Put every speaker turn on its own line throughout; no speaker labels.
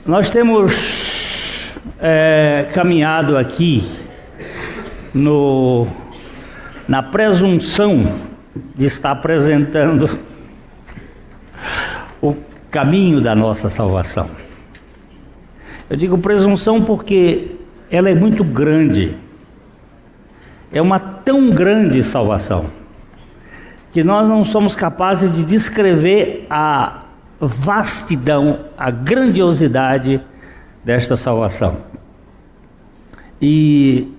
Nós temos caminhado aqui na presunção de estar apresentando o caminho da nossa salvação. Eu digo presunção porque ela é muito grande. É uma tão grande salvação que nós não somos capazes de descrever a vastidão, a grandiosidade desta salvação. E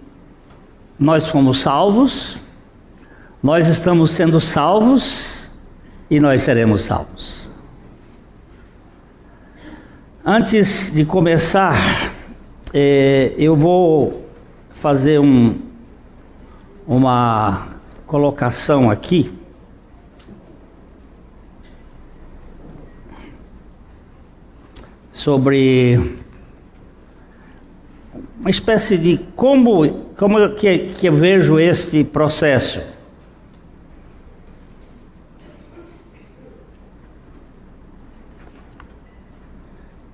nós fomos salvos, nós estamos sendo salvos e nós seremos salvos. Antes de começar, eu vou fazer uma colocação aqui. Sobre uma espécie de como que eu vejo este processo.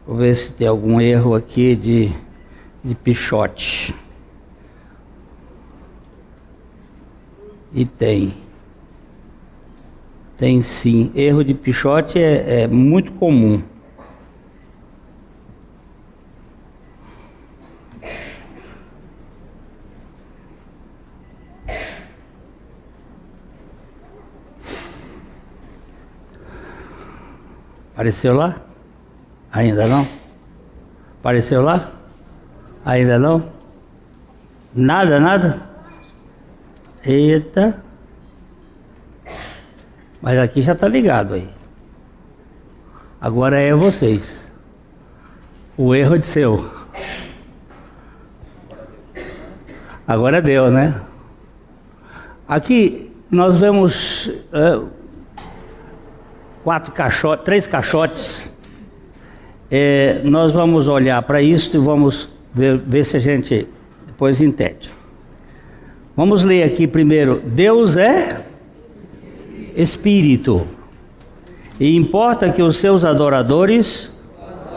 Vou ver se tem algum erro aqui de pichote. E tem sim. Erro de pichote é muito comum. Apareceu lá? Ainda não? Apareceu lá? Ainda não? Nada? Eita. Mas aqui já está ligado aí. Agora é vocês. O erro é de seu. Agora deu, né? Aqui nós vemos... 3 caixotes. Nós vamos olhar para isso e vamos ver se a gente depois entende. Vamos ler aqui primeiro. Deus é Espírito, e importa que os seus adoradores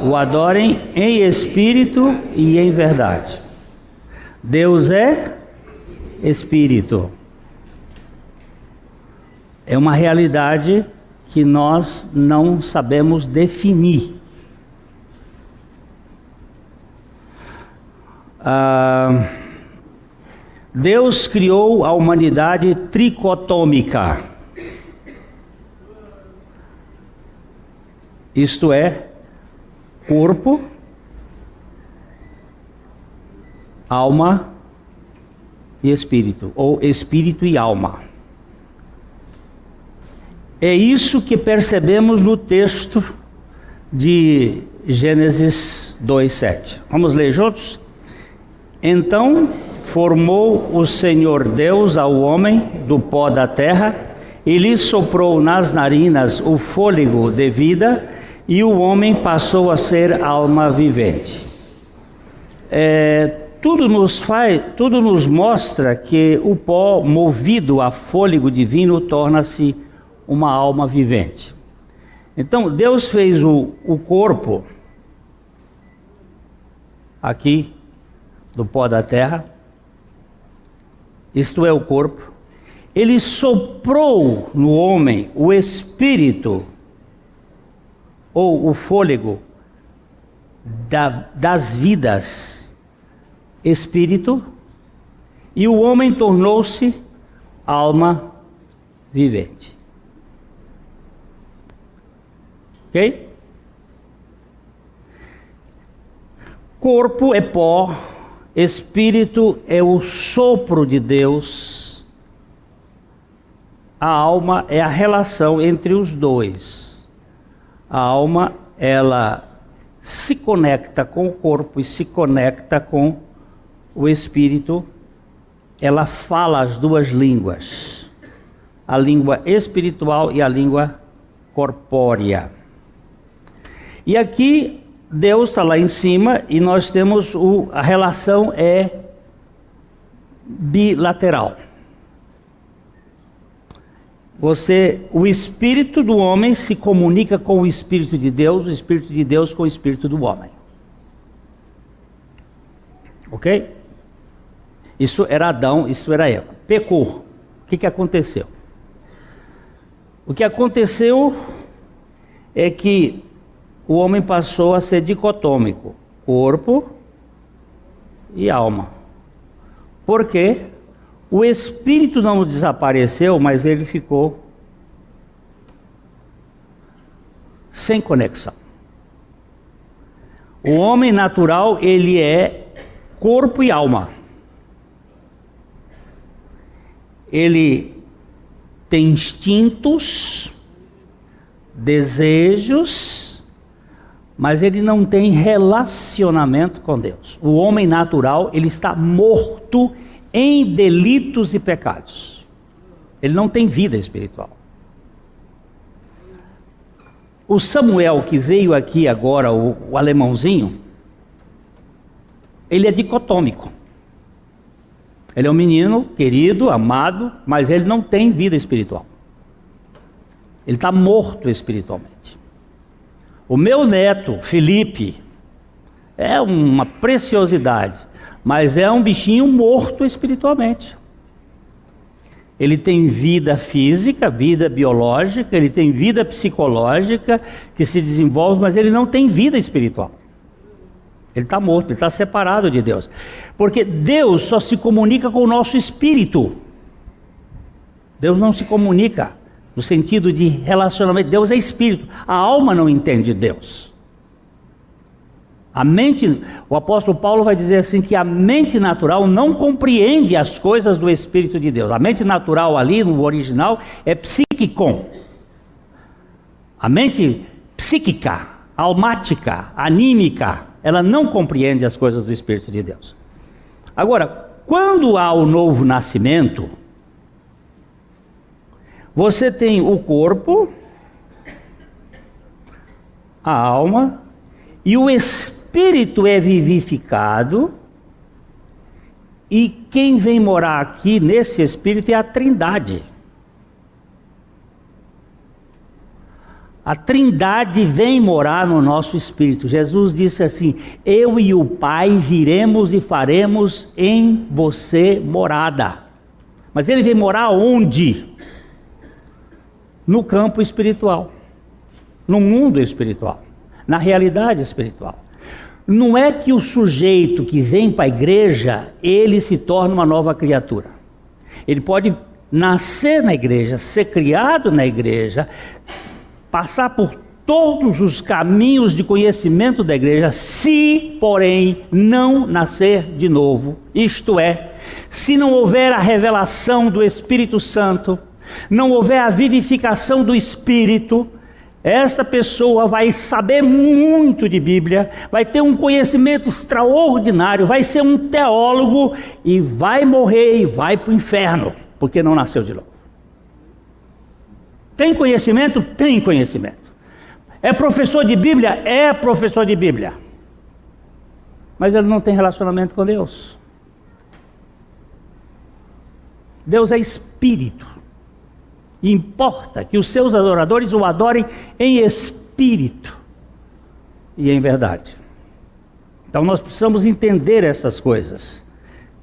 o adorem em espírito e em verdade. Deus é Espírito. É uma realidade que nós não sabemos definir. Deus criou a humanidade tricotômica. Isto é, corpo, alma e espírito, ou espírito e alma. É isso que percebemos no texto de Gênesis 2:7. Vamos ler juntos? Então formou o Senhor Deus ao homem do pó da terra e lhe soprou nas narinas o fôlego de vida, e o homem passou a ser alma vivente. Tudo nos mostra que o pó movido a fôlego divino torna-se uma alma vivente. Então Deus fez o corpo aqui do pó da terra, isto é o corpo. Ele soprou no homem o espírito, ou o fôlego das vidas, espírito, e o homem tornou-se alma vivente. Ok? Corpo é pó, espírito é o sopro de Deus, a alma é a relação entre os dois. A alma, ela se conecta com o corpo e se conecta com o espírito. Ela fala as duas línguas, a língua espiritual e a língua corpórea. E aqui Deus está lá em cima e nós temos a relação é bilateral. O espírito do homem se comunica com o espírito de Deus com o espírito do homem. Ok? Isso era Adão, isso era Eva. Pecou. O que aconteceu? O que aconteceu é que o homem passou a ser dicotômico, corpo e alma. Por quê? O espírito não desapareceu, mas ele ficou sem conexão. O homem natural, ele é corpo e alma. Ele tem instintos, desejos, mas ele não tem relacionamento com Deus. O homem natural, ele está morto em delitos e pecados. Ele não tem vida espiritual. O Samuel que veio aqui agora, o alemãozinho, ele é dicotômico. Ele é um menino querido, amado, mas ele não tem vida espiritual. Ele está morto espiritualmente. O meu neto, Felipe, é uma preciosidade, mas é um bichinho morto espiritualmente. Ele tem vida física, vida biológica, ele tem vida psicológica que se desenvolve, mas ele não tem vida espiritual. Ele está morto, ele está separado de Deus. Porque Deus só se comunica com o nosso espírito. Deus não se comunica no sentido de relacionamento. Deus é espírito. A alma não entende Deus. A mente, o apóstolo Paulo vai dizer assim que a mente natural não compreende as coisas do Espírito de Deus. A mente natural ali no original é psiquicon. A mente psíquica, almática, anímica, ela não compreende as coisas do Espírito de Deus. Agora, quando há o novo nascimento, você tem o corpo, a alma e o espírito é vivificado, e quem vem morar aqui nesse espírito é a Trindade. A Trindade vem morar no nosso espírito. Jesus disse assim: eu e o Pai viremos e faremos em você morada. Mas ele vem morar onde? No campo espiritual, no mundo espiritual, na realidade espiritual. Não é que o sujeito que vem para a igreja, ele se torna uma nova criatura. Ele pode nascer na igreja, ser criado na igreja, passar por todos os caminhos de conhecimento da igreja, se, porém, não nascer de novo. Isto é, se não houver a revelação do Espírito Santo, não houver a vivificação do Espírito, esta pessoa vai saber muito de Bíblia, vai ter um conhecimento extraordinário, vai ser um teólogo e vai morrer e vai para o inferno, porque não nasceu de novo. Tem conhecimento? Tem conhecimento. É professor de Bíblia? É professor de Bíblia. Mas ele não tem relacionamento com Deus. Deus é Espírito. E importa que os seus adoradores o adorem em espírito e em verdade. Então nós precisamos entender essas coisas,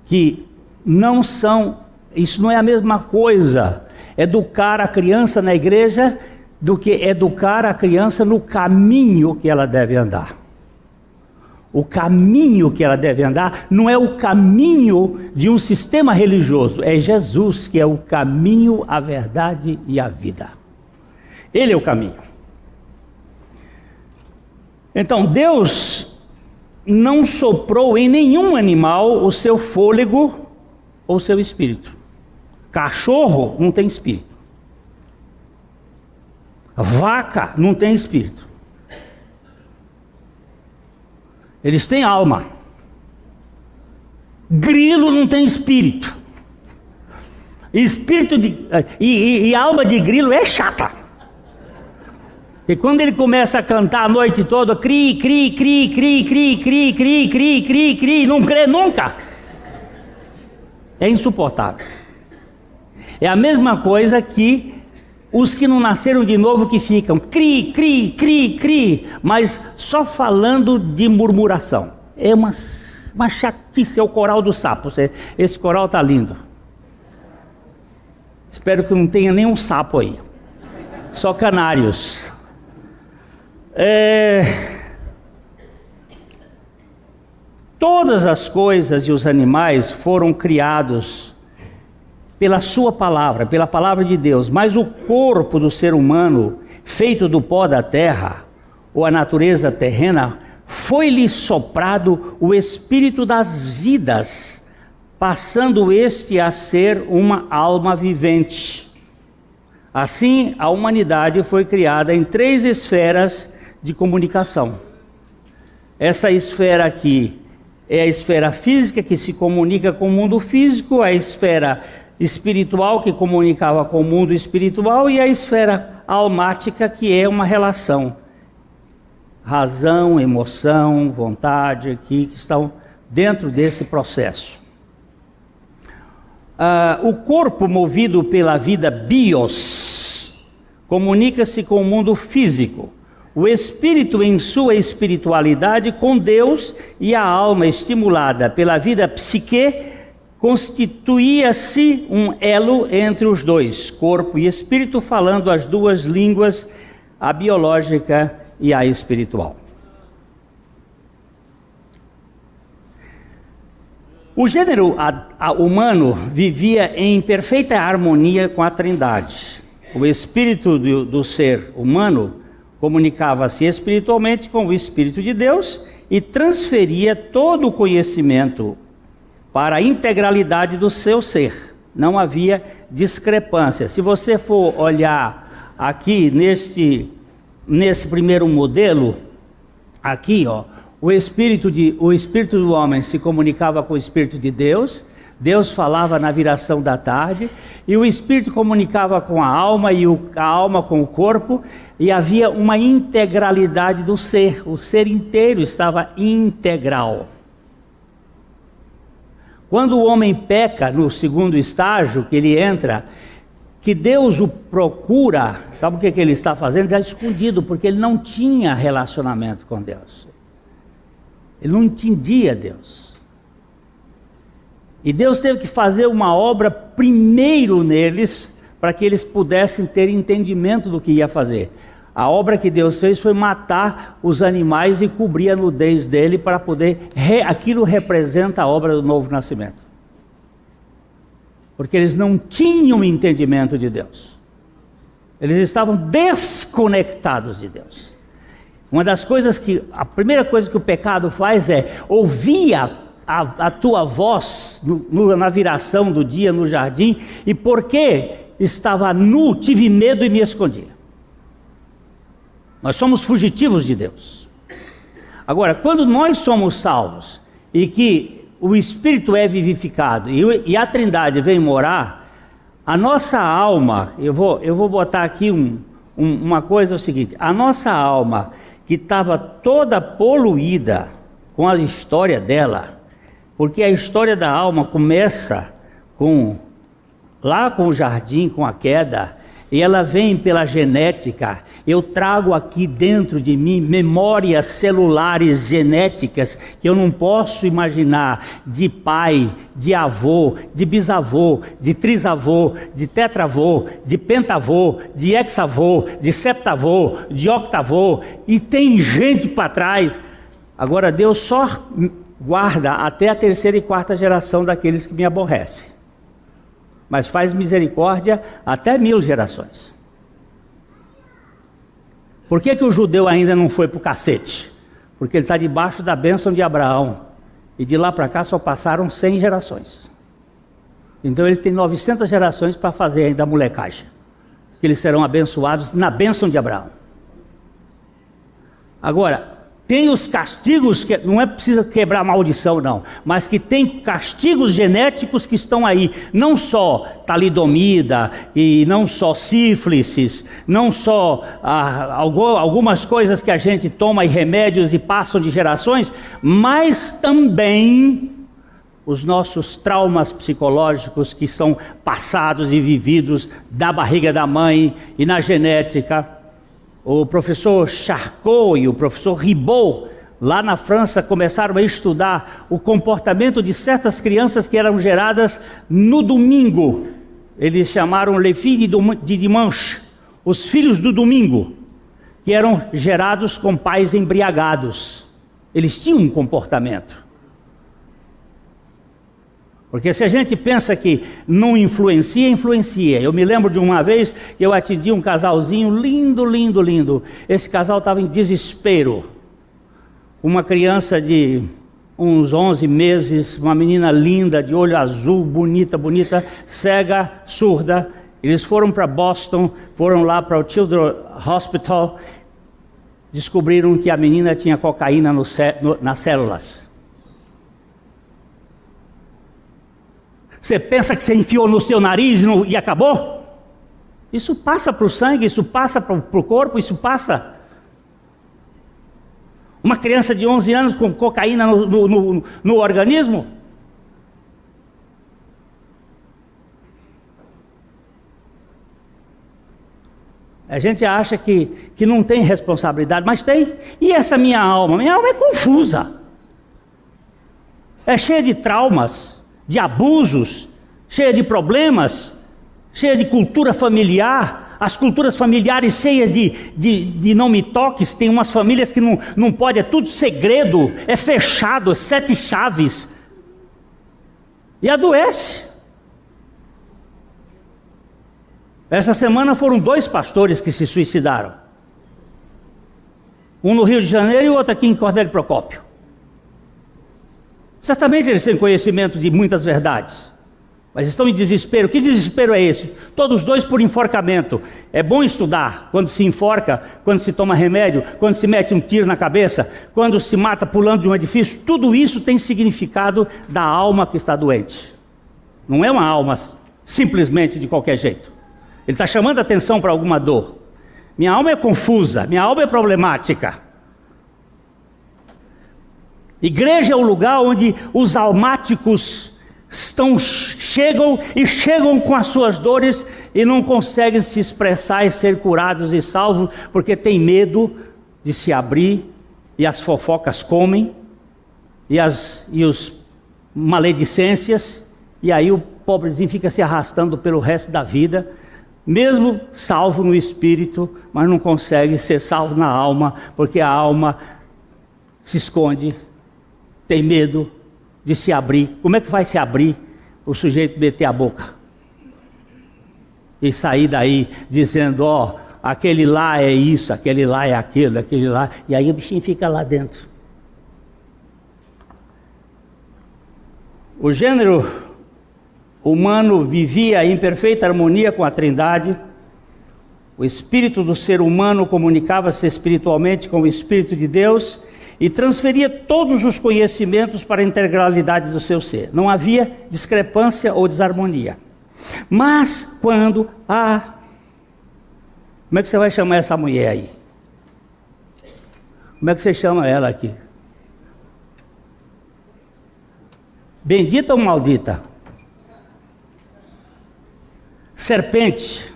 que não são, isso não é a mesma coisa educar a criança na igreja do que educar a criança no caminho que ela deve andar. O caminho que ela deve andar não é o caminho de um sistema religioso, é Jesus que é o caminho, a verdade e a vida. Ele é o caminho. Então Deus não soprou em nenhum animal o seu fôlego ou o seu espírito. Cachorro não tem espírito. Vaca não tem espírito. Eles têm alma. Grilo não tem espírito. Espírito e alma de grilo é chata. E quando ele começa a cantar a noite toda, cri, cri, cri, cri, cri, cri, cri, cri, cri, cri, não crê nunca. É insuportável. É a mesma coisa que os que não nasceram de novo, que ficam cri, cri, cri, cri, mas só falando de murmuração. É uma Uma chatice, é o coral do sapo. Esse coral tá lindo. Espero que não tenha nenhum sapo aí. Só canários. Todas as coisas e os animais foram criados pela sua palavra, pela palavra de Deus. Mas o corpo do ser humano, feito do pó da terra, ou a natureza terrena, foi-lhe soprado o espírito das vidas, passando este a ser uma alma vivente. Assim, a humanidade foi criada em 3 esferas de comunicação. Essa esfera aqui é a esfera física, que se comunica com o mundo físico, a esfera espiritual, que comunicava com o mundo espiritual, e a esfera almática, que é uma relação. Razão, emoção, vontade, aqui, que estão dentro desse processo. O corpo movido pela vida bios comunica-se com o mundo físico. O espírito em sua espiritualidade com Deus, e a alma estimulada pela vida psique constituía-se um elo entre os dois, corpo e espírito, falando as 2 línguas, a biológica e a espiritual. O gênero humano vivia em perfeita harmonia com a Trindade. O espírito do ser humano comunicava-se espiritualmente com o Espírito de Deus e transferia todo o conhecimento para a integralidade do seu ser. Não havia discrepância. Se você for olhar aqui nesse primeiro modelo, aqui, ó, o espírito do homem se comunicava com o Espírito de Deus, Deus falava na viração da tarde, e o Espírito comunicava com a alma, e a alma com o corpo, e havia uma integralidade do ser, o ser inteiro estava integral. Quando o homem peca no segundo estágio, que ele entra, que Deus o procura, sabe o que ele está fazendo? Está escondido, porque ele não tinha relacionamento com Deus. Ele não entendia Deus. E Deus teve que fazer uma obra primeiro neles, para que eles pudessem ter entendimento do que ia fazer. A obra que Deus fez foi matar os animais e cobrir a nudez dele, para poder... Aquilo representa a obra do novo nascimento. Porque eles não tinham entendimento de Deus. Eles estavam desconectados de Deus. A primeira coisa que o pecado faz é ouvir a tua voz na viração do dia no jardim, e porque estava nu, tive medo e me escondi. Nós somos fugitivos de Deus. Agora, quando nós somos salvos e que o Espírito é vivificado e a Trindade vem morar, a nossa alma, eu vou botar aqui uma coisa, é o seguinte: a nossa alma, que estava toda poluída com a história dela, porque a história da alma começa lá com o jardim, com a queda, e ela vem pela genética. Eu trago aqui dentro de mim memórias celulares genéticas que eu não posso imaginar, de pai, de avô, de bisavô, de trisavô, de tetravô, de pentavô, de hexavô, de septavô, de octavô, e tem gente para trás. Agora Deus só guarda até a 3ª e 4ª geração daqueles que me aborrecem, mas faz misericórdia até 1000 gerações. Por que o judeu ainda não foi para o cacete? Porque ele está debaixo da bênção de Abraão, e de lá para cá só passaram 100 gerações. Então eles têm 900 gerações para fazer ainda a molecagem, que eles serão abençoados na bênção de Abraão. Agora, tem os castigos, que não é preciso quebrar a maldição não, mas que tem castigos genéticos que estão aí, não só talidomida, e não só sífilis, não só algumas coisas que a gente toma e remédios e passam de gerações, mas também os nossos traumas psicológicos que são passados e vividos da barriga da mãe e na genética. O professor Charcot e o professor Ribot lá na França, começaram a estudar o comportamento de certas crianças que eram geradas no domingo. Eles chamaram les filles de dimanche, os filhos do domingo, que eram gerados com pais embriagados. Eles tinham um comportamento. Porque se a gente pensa que não influencia, influencia. Eu me lembro de uma vez que eu atendi um casalzinho lindo, lindo, lindo. Esse casal estava em desespero. Uma criança de uns 11 meses, uma menina linda, de olho azul, bonita, bonita, cega, surda. Eles foram para Boston, foram lá para o Children's Hospital, descobriram que a menina tinha cocaína nas células. Você pensa que você enfiou no seu nariz e acabou? Isso passa para o sangue, isso passa para o corpo, isso passa. Uma criança de 11 anos com cocaína no organismo? A gente acha que não tem responsabilidade, mas tem. E essa minha alma? Minha alma é confusa. É cheia de traumas, de abusos, cheia de problemas, cheia de cultura familiar. As culturas familiares cheias de não me toques. Tem umas famílias que não pode, é tudo segredo, é fechado, é 7 chaves. E adoece. Essa semana foram 2 pastores que se suicidaram. Um no Rio de Janeiro e o outro aqui em Cordélio Procópio. Certamente eles têm conhecimento de muitas verdades, mas estão em desespero. Que desespero é esse? Todos 2 por enforcamento. É bom estudar quando se enforca, quando se toma remédio, quando se mete um tiro na cabeça, quando se mata pulando de um edifício. Tudo isso tem significado da alma que está doente. Não é uma alma simplesmente de qualquer jeito. Ele está chamando a atenção para alguma dor. Minha alma é confusa, minha alma é problemática. Igreja é o lugar onde os almáticos chegam com as suas dores e não conseguem se expressar e ser curados e salvos, porque tem medo de se abrir, e as fofocas comem, e os maledicências, e aí o pobrezinho fica se arrastando pelo resto da vida, mesmo salvo no espírito, mas não consegue ser salvo na alma, porque a alma se esconde, tem medo de se abrir. Como é que vai se abrir? O sujeito meter a boca e sair daí dizendo, ó, aquele lá é isso, aquele lá é aquilo, aquele lá, e aí o bichinho fica lá dentro. O gênero humano vivia em perfeita harmonia com a Trindade. O espírito do ser humano comunicava-se espiritualmente com o Espírito de Deus e transferia todos os conhecimentos para a integralidade do seu ser. Não havia discrepância ou desarmonia. Mas quando como é que você vai chamar essa mulher aí? Como é que você chama ela aqui? Bendita ou maldita? Serpente.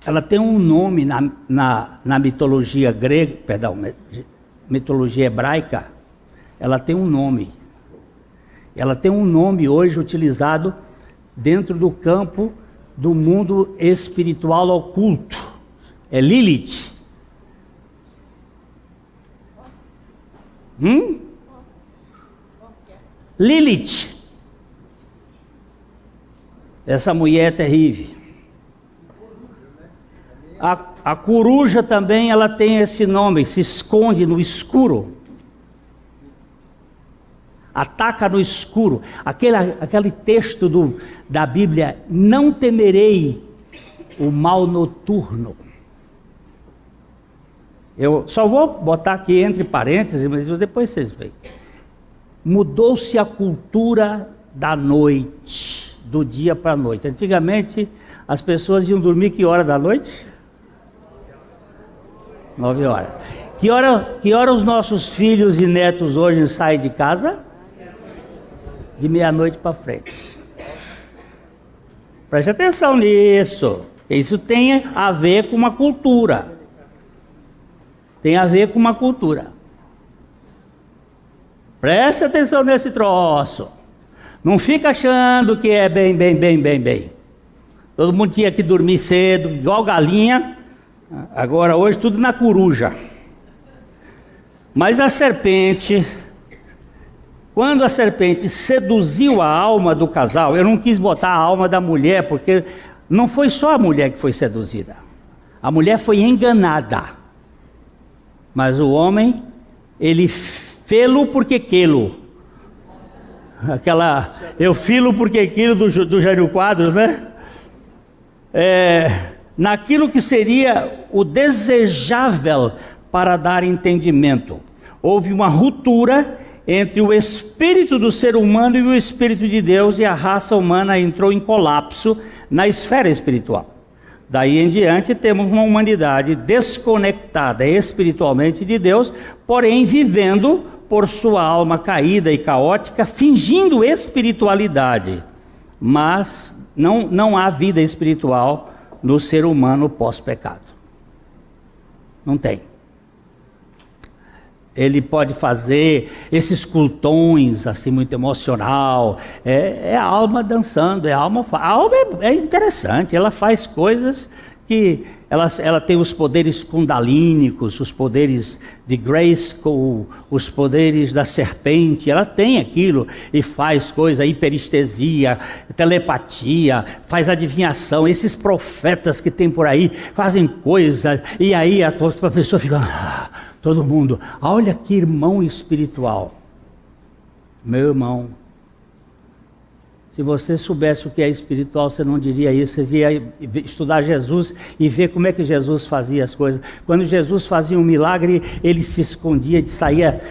Ela tem um nome na mitologia grega, mitologia hebraica. Ela tem um nome. Ela tem um nome hoje utilizado dentro do campo do mundo espiritual oculto. É Lilith. Lilith. Essa mulher é terrível. A coruja também, ela tem esse nome, se esconde no escuro. Ataca no escuro. Aquele texto da Bíblia, não temerei o mal noturno. Eu só vou botar aqui entre parênteses, mas depois vocês veem. Mudou-se a cultura da noite, do dia para a noite. Antigamente, as pessoas iam dormir que hora da noite? 9 horas. Que hora os nossos filhos e netos hoje saem de casa? De meia-noite para frente. Preste atenção nisso. Isso tem a ver com uma cultura. tem a ver com uma cultura. Preste atenção nesse troço. Não fica achando que é bem. Todo mundo tinha que dormir cedo, igual galinha. Agora, hoje, tudo na coruja. Mas a serpente, quando a serpente seduziu a alma do casal, eu não quis botar a alma da mulher, porque não foi só a mulher que foi seduzida. A mulher foi enganada. Mas o homem, ele fê-lo porque quê-lo. Aquela, eu filo porque quilo do Jânio Quadros, né? Naquilo que seria o desejável para dar entendimento. Houve uma ruptura entre o espírito do ser humano e o espírito de Deus, e a raça humana entrou em colapso na esfera espiritual. Daí em diante temos uma humanidade desconectada espiritualmente de Deus, porém vivendo por sua alma caída e caótica, fingindo espiritualidade. Mas não há vida espiritual no ser humano pós-pecado. Não tem. Ele pode fazer esses cultões assim muito emocional, é a alma dançando, a alma é interessante, ela faz coisas que ela tem os poderes kundalínicos, os poderes de Grayskull, os poderes da serpente, ela tem aquilo e faz coisa, hiperestesia, telepatia, faz adivinhação. Esses profetas que tem por aí fazem coisas, e aí a pessoa fica, todo mundo, olha que irmão espiritual. Meu irmão, se você soubesse o que é espiritual, você não diria isso. Você ia estudar Jesus e ver como é que Jesus fazia as coisas. Quando Jesus fazia um milagre, ele se escondia, saía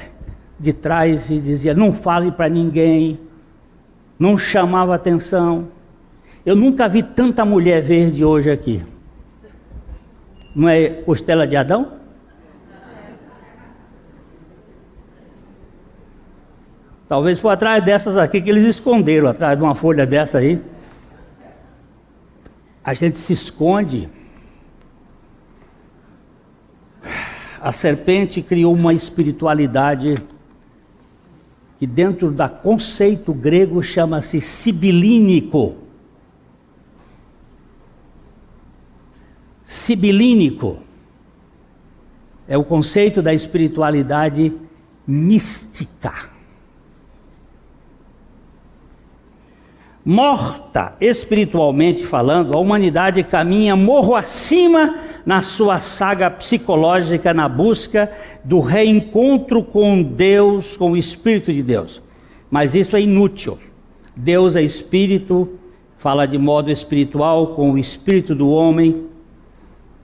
de trás e dizia, não fale para ninguém. Não chamava atenção. Eu nunca vi tanta mulher verde hoje aqui. Não é costela de Adão? Talvez foi atrás dessas aqui que eles esconderam, atrás de uma folha dessa aí. A gente se esconde. A serpente criou uma espiritualidade que dentro do conceito grego chama-se sibilínico. Sibilínico é o conceito da espiritualidade mística. Morta espiritualmente falando, a humanidade caminha morro acima na sua saga psicológica, na busca do reencontro com Deus, com o Espírito de Deus. Mas isso é inútil. Deus é Espírito, fala de modo espiritual com o Espírito do homem.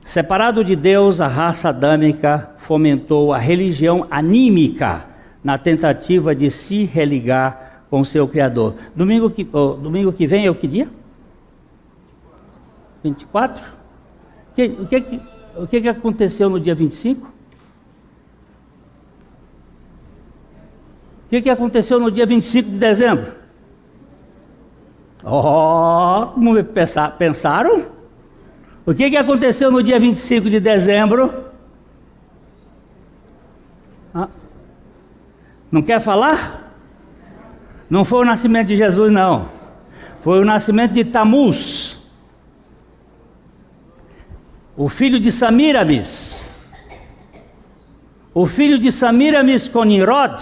Separado de Deus, a raça adâmica fomentou a religião anímica na tentativa de se religar com o seu Criador. Domingo que vem é o que dia? 24? O que aconteceu no dia 25? O que aconteceu no dia 25 de dezembro? Como pensaram? O que aconteceu no dia 25 de dezembro? Não quer falar? Não foi o nascimento de Jesus, não. Foi o nascimento de Tamuz, o filho de Samiramis. O filho de Samiramis com Nimrod.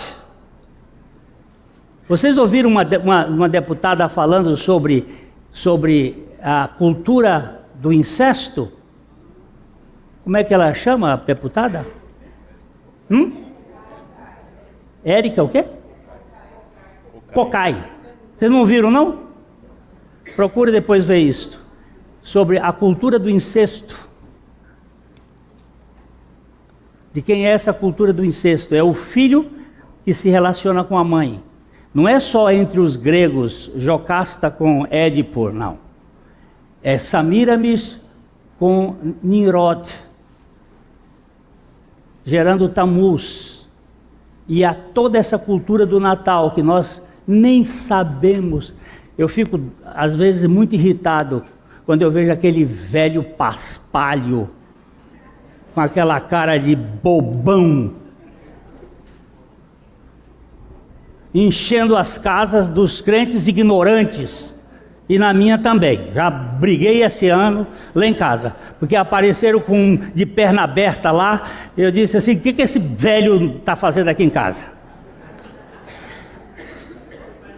Vocês ouviram uma deputada falando sobre a cultura do incesto? Como é que ela chama a deputada? Érica o quê? Cocai. Vocês não viram, não? Procure depois ver isso. Sobre a cultura do incesto. De quem é essa cultura do incesto? É o filho que se relaciona com a mãe. Não é só entre os gregos, Jocasta com Édipo, não. É Samiramis com Nimrod, gerando Tamuz. E há toda essa cultura do Natal que nós nem sabemos. Eu fico, às vezes, muito irritado quando eu vejo aquele velho paspalho com aquela cara de bobão, enchendo as casas dos crentes ignorantes, e na minha também. Já briguei esse ano lá em casa, porque apareceram de perna aberta lá. Eu disse assim: o que esse velho está fazendo aqui em casa?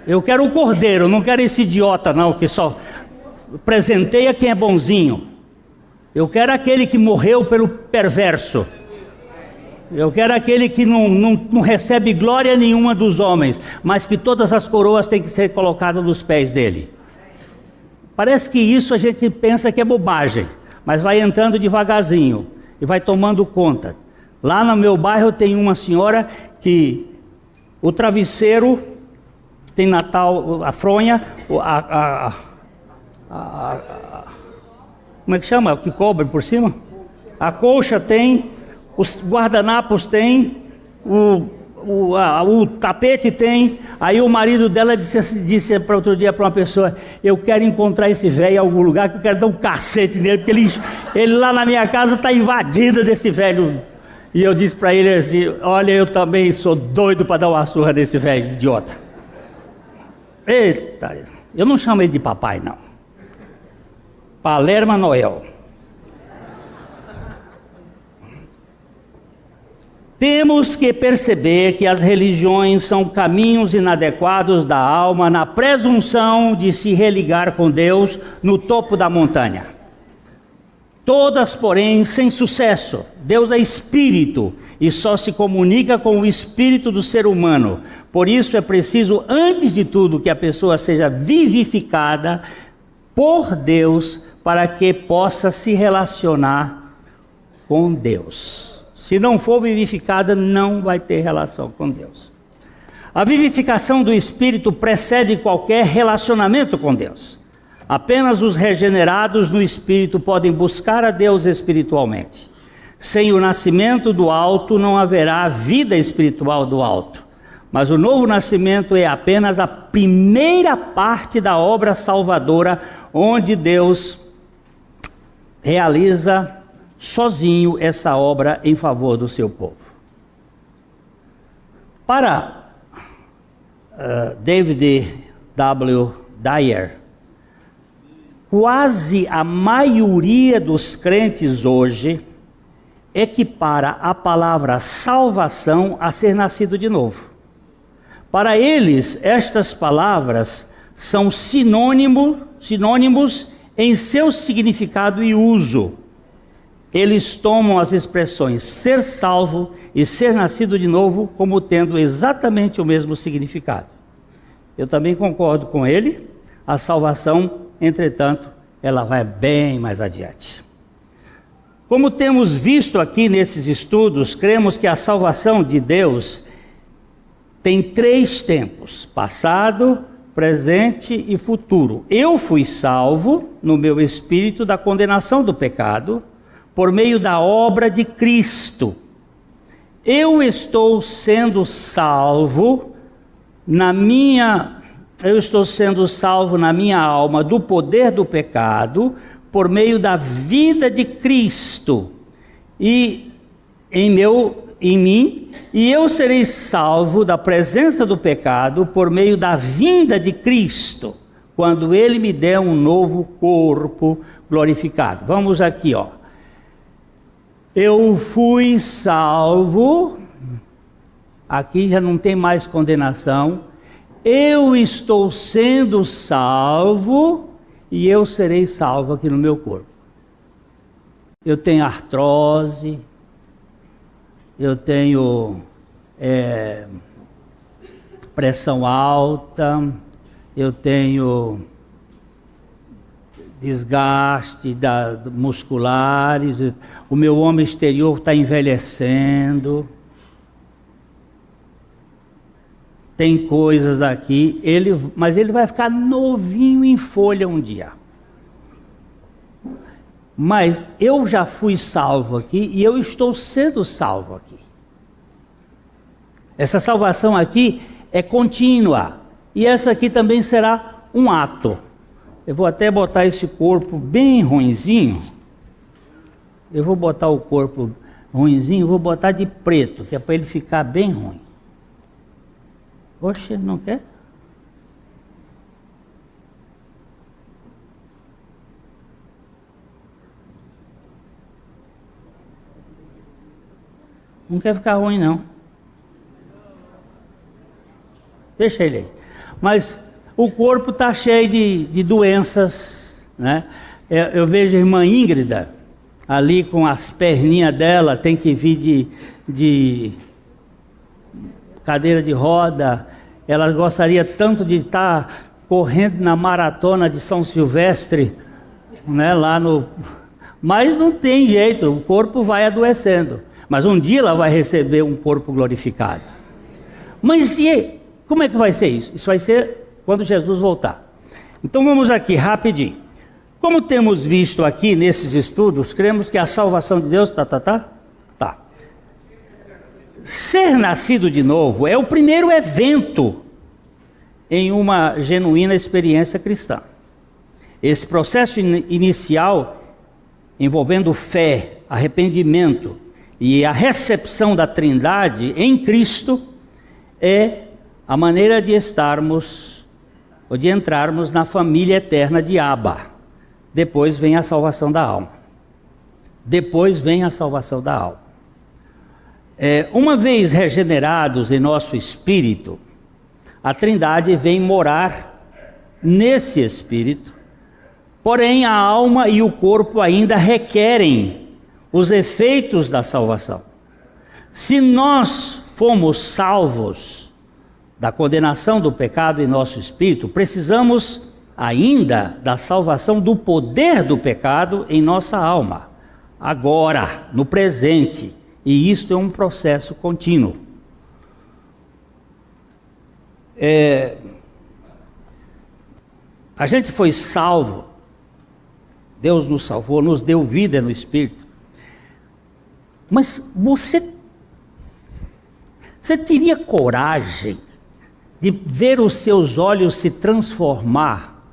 Eu quero o cordeiro, não quero esse idiota não, que só presenteia quem é bonzinho. Eu quero aquele que morreu pelo perverso. Eu quero aquele que não recebe glória nenhuma dos homens, mas que todas as coroas têm que ser colocadas nos pés dele. Parece que isso a gente pensa que é bobagem, mas vai entrando devagarzinho e vai tomando conta. Lá no meu bairro tem uma senhora que o travesseiro tem Natal, a fronha, como é que chama? O que cobre por cima? A colcha tem, os guardanapos tem, o tapete tem. Aí o marido dela disse para outro dia para uma pessoa: eu quero encontrar esse velho em algum lugar, que eu quero dar um cacete nele, porque ele lá na minha casa está invadido desse velho. E eu disse para ele assim: olha, eu também sou doido para dar uma surra nesse velho idiota. Eita, eu não chamo ele de papai não, Palermo Noel. Temos que perceber que as religiões são caminhos inadequados da alma na presunção de se religar com Deus no topo da montanha. Todas, porém, sem sucesso. Deus é espírito e só se comunica com o espírito do ser humano. Por isso é preciso, antes de tudo, que a pessoa seja vivificada por Deus para que possa se relacionar com Deus. Se não for vivificada, não vai ter relação com Deus. A vivificação do Espírito precede qualquer relacionamento com Deus. Apenas os regenerados no Espírito podem buscar a Deus espiritualmente. Sem o nascimento do alto, não haverá vida espiritual do alto. Mas o novo nascimento é apenas a primeira parte da obra salvadora, onde Deus realiza sozinho essa obra em favor do seu povo. Para David W. Dyer, quase a maioria dos crentes hoje equipara a palavra salvação a ser nascido de novo. Para eles, estas palavras são sinônimos em seu significado e uso. Eles tomam as expressões ser salvo e ser nascido de novo como tendo exatamente o mesmo significado. Eu também concordo com ele. A salvação, entretanto, ela vai bem mais adiante. Como temos visto aqui nesses estudos, cremos que a salvação de Deus tem 3 tempos: passado, presente e futuro. Eu fui salvo no meu espírito da condenação do pecado, por meio da obra de Cristo. Eu estou sendo salvo na minha alma do poder do pecado, por meio da vida de Cristo e em mim, e eu serei salvo da presença do pecado por meio da vinda de Cristo, quando Ele me der um novo corpo glorificado. Vamos aqui, ó. Eu fui salvo, aqui já não tem mais condenação. Eu estou sendo salvo e eu serei salvo aqui no meu corpo. Eu tenho artrose, eu tenho pressão alta, eu tenho desgaste musculares, o meu homem exterior está envelhecendo, tem coisas aqui, mas ele vai ficar novinho em folha um dia. Mas eu já fui salvo aqui e eu estou sendo salvo aqui. Essa salvação aqui é contínua e essa aqui também será um ato. Eu vou até botar esse corpo bem ruinzinho. Eu vou botar o corpo ruinzinho, vou botar de preto, que é para ele ficar bem ruim. Oxe, não quer? Não quer ficar ruim, não. Deixa ele aí. Mas o corpo está cheio de doenças, né? Eu vejo a irmã Íngrida, ali com as perninhas dela, tem que vir de cadeira de roda. Ela gostaria tanto de estar correndo na maratona de São Silvestre, né? Mas não tem jeito, o corpo vai adoecendo. Mas um dia ela vai receber um corpo glorificado. Mas como é que vai ser isso? Isso vai ser quando Jesus voltar. Então vamos aqui rapidinho. Como temos visto aqui nesses estudos, cremos que a salvação de Deus, tá. Ser nascido de novo é o primeiro evento em uma genuína experiência cristã. Esse processo inicial, envolvendo fé, arrependimento e a recepção da Trindade em Cristo, é a maneira de estarmos, ou de entrarmos na família eterna de Abba. Depois vem a salvação da alma. Uma vez regenerados em nosso espírito, a Trindade vem morar nesse espírito, porém a alma e o corpo ainda requerem os efeitos da salvação. Se nós fomos salvos da condenação do pecado em nosso espírito, precisamos ainda da salvação do poder do pecado em nossa alma, agora, no presente, e isto é um processo contínuo. A gente foi salvo, Deus nos salvou, nos deu vida no espírito. Mas você teria coragem de ver os seus olhos se transformar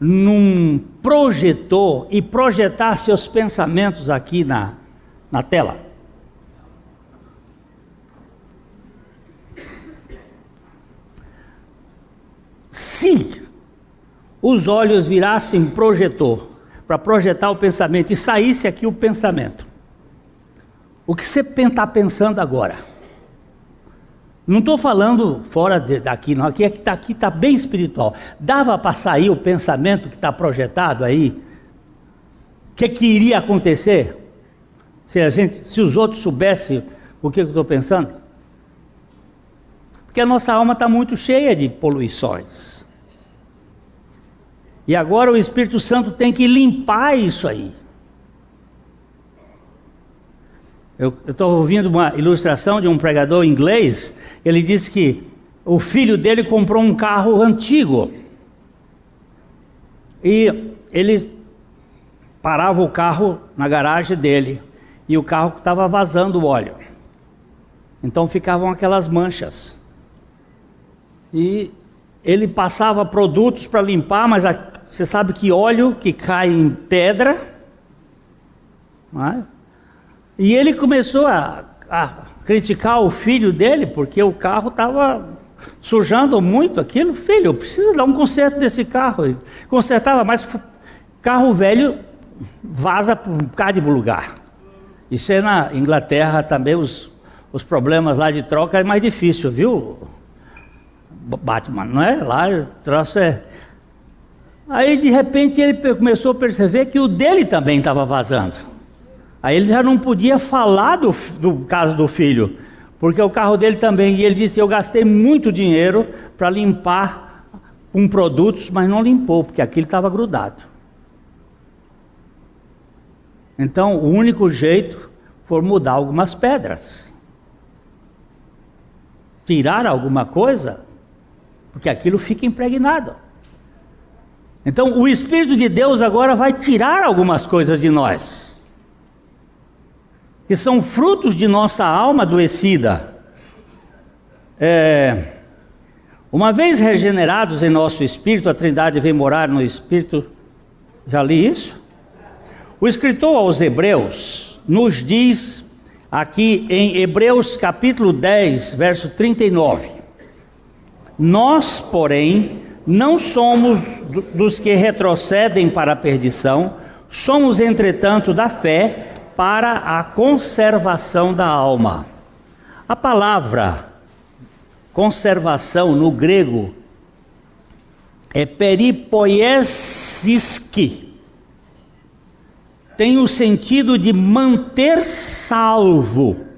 num projetor e projetar seus pensamentos aqui na tela? Se os olhos virassem projetor para projetar o pensamento e saísse aqui o pensamento, o que você está pensando agora? Não estou falando fora daqui, não. Aqui está bem espiritual. Dava para sair o pensamento que está projetado aí? O que iria acontecer? Se os outros soubessem o que eu estou pensando? Porque a nossa alma está muito cheia de poluições. E agora o Espírito Santo tem que limpar isso aí. Eu estou ouvindo uma ilustração de um pregador inglês. Ele disse que o filho dele comprou um carro antigo. E ele parava o carro na garagem dele. E o carro estava vazando o óleo. Então ficavam aquelas manchas. E ele passava produtos para limpar, mas você sabe que óleo que cai em pedra, não é? E ele começou a criticar o filho dele, porque o carro estava sujando muito aquilo. Filho, precisa dar um conserto desse carro. Ele consertava, mas carro velho vaza por um bocado de lugar. Isso é na Inglaterra também, os problemas lá de troca é mais difícil, viu? Batman, não é? Lá o troço é... Aí de repente ele começou a perceber que o dele também estava vazando. Aí ele já não podia falar do caso do filho, porque o carro dele também, e ele disse, eu gastei muito dinheiro para limpar com produtos, mas não limpou, porque aquilo estava grudado. Então o único jeito foi mudar algumas pedras, tirar alguma coisa, porque aquilo fica impregnado. Então o Espírito de Deus agora vai tirar algumas coisas de nós, que são frutos de nossa alma adoecida. Uma vez regenerados em nosso espírito, a Trindade vem morar no espírito. Já li isso? O escritor aos Hebreus nos diz aqui em Hebreus capítulo 10, verso 39. Nós, porém, não somos dos que retrocedem para a perdição, somos, entretanto, da fé para a conservação da alma. A palavra conservação no grego é peripoieskiski. Tem o sentido de manter salvo.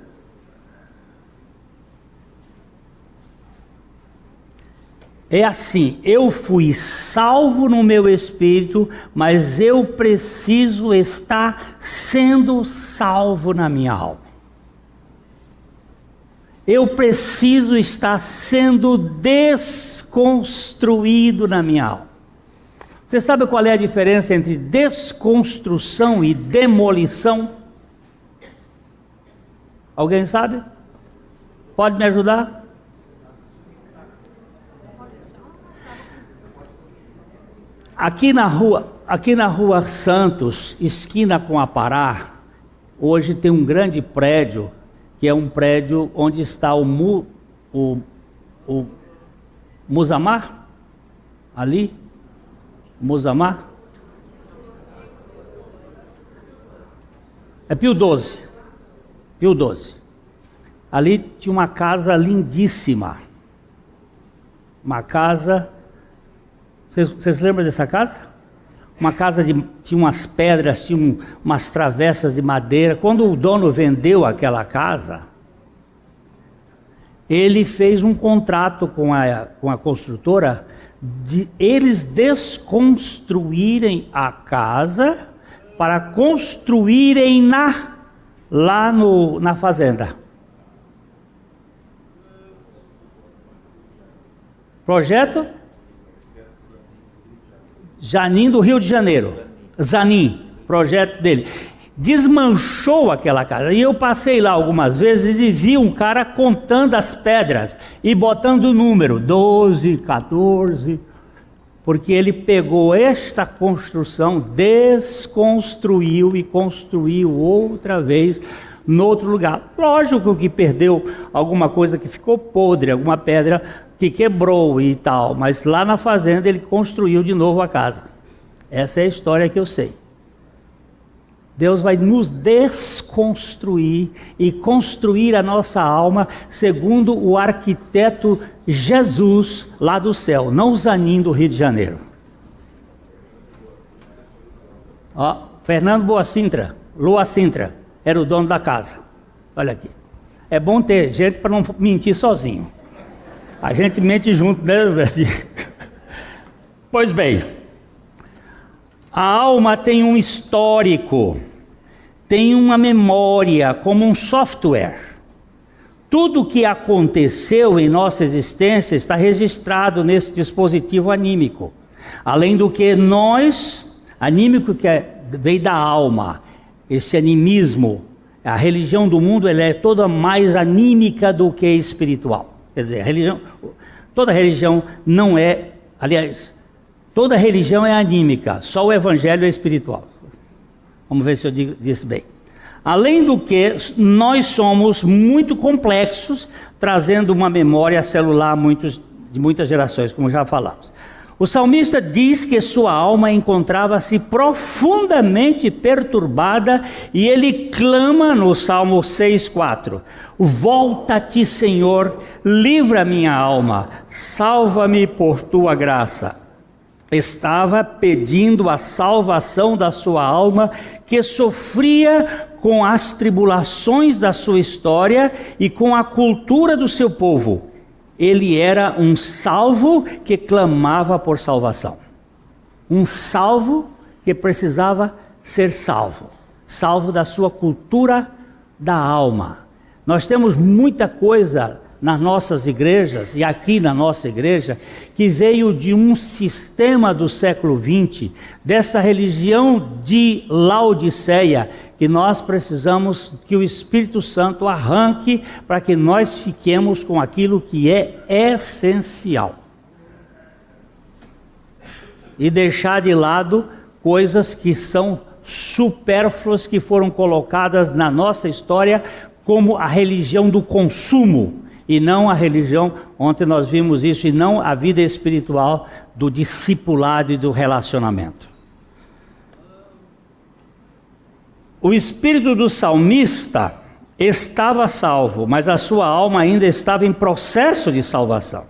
É assim, eu fui salvo no meu espírito, mas eu preciso estar sendo salvo na minha alma. Eu preciso estar sendo desconstruído na minha alma. Você sabe qual é a diferença entre desconstrução e demolição? Alguém sabe? Pode me ajudar? Aqui na rua Santos, esquina com a Pará, hoje tem um grande prédio, que é um prédio onde está o Musamar, ali, Musamar, é Pio XII, ali tinha uma casa lindíssima, uma casa... Vocês lembram dessa casa? Uma casa tinha umas pedras, tinha umas travessas de madeira. Quando o dono vendeu aquela casa, ele fez um contrato com a construtora de eles desconstruírem a casa para construírem lá na fazenda. Projeto? Zanin do Rio de Janeiro, Zanin, projeto dele, desmanchou aquela casa, e eu passei lá algumas vezes e vi um cara contando as pedras, e botando o número, 12, 14, porque ele pegou esta construção, desconstruiu e construiu outra vez, no outro lugar. Lógico que perdeu alguma coisa que ficou podre, alguma pedra que quebrou e tal, mas lá na fazenda ele construiu de novo a casa. Essa é a história que eu sei. Deus vai nos desconstruir e construir a nossa alma segundo o arquiteto Jesus lá do céu, não o Zanin do Rio de Janeiro. Ó, Fernando Lua Sintra era o dono da casa. Olha aqui. É bom ter gente para não mentir sozinho. A gente mente junto, né? Pois bem, a alma tem um histórico, tem uma memória, como um software. Tudo o que aconteceu em nossa existência está registrado nesse dispositivo anímico. Além do que anímico que veio da alma, esse animismo, a religião do mundo ela é toda mais anímica do que espiritual. Quer dizer, toda religião não é, aliás, toda religião é anímica, só o evangelho é espiritual. Vamos ver se eu disse bem. Além do que, nós somos muito complexos, trazendo uma memória celular de muitas gerações, como já falamos. O salmista diz que sua alma encontrava-se profundamente perturbada e ele clama no Salmo 6,4: volta-te, Senhor, livra minha alma, salva-me por tua graça. Estava pedindo a salvação da sua alma, que sofria com as tribulações da sua história e com a cultura do seu povo. Ele era um salvo que clamava por salvação. Um salvo que precisava ser salvo. Salvo da sua cultura da alma. Nós temos muita coisa nas nossas igrejas, e aqui na nossa igreja, que veio de um sistema do século XX, dessa religião de Laodiceia, que nós precisamos que o Espírito Santo arranque para que nós fiquemos com aquilo que é essencial. E deixar de lado coisas que são supérfluas, que foram colocadas na nossa história como a religião do consumo, e não a religião, ontem nós vimos isso, e não a vida espiritual do discipulado e do relacionamento. O espírito do salmista estava salvo, mas a sua alma ainda estava em processo de salvação.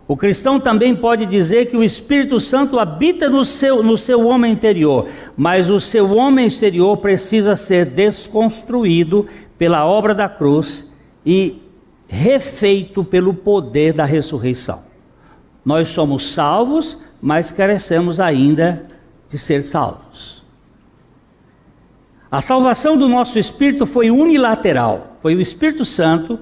O cristão também pode dizer que o Espírito Santo habita no seu homem interior, mas o seu homem exterior precisa ser desconstruído pela obra da cruz e refeito pelo poder da ressurreição. Nós somos salvos, mas carecemos ainda de ser salvos. A salvação do nosso espírito foi unilateral, foi o Espírito Santo,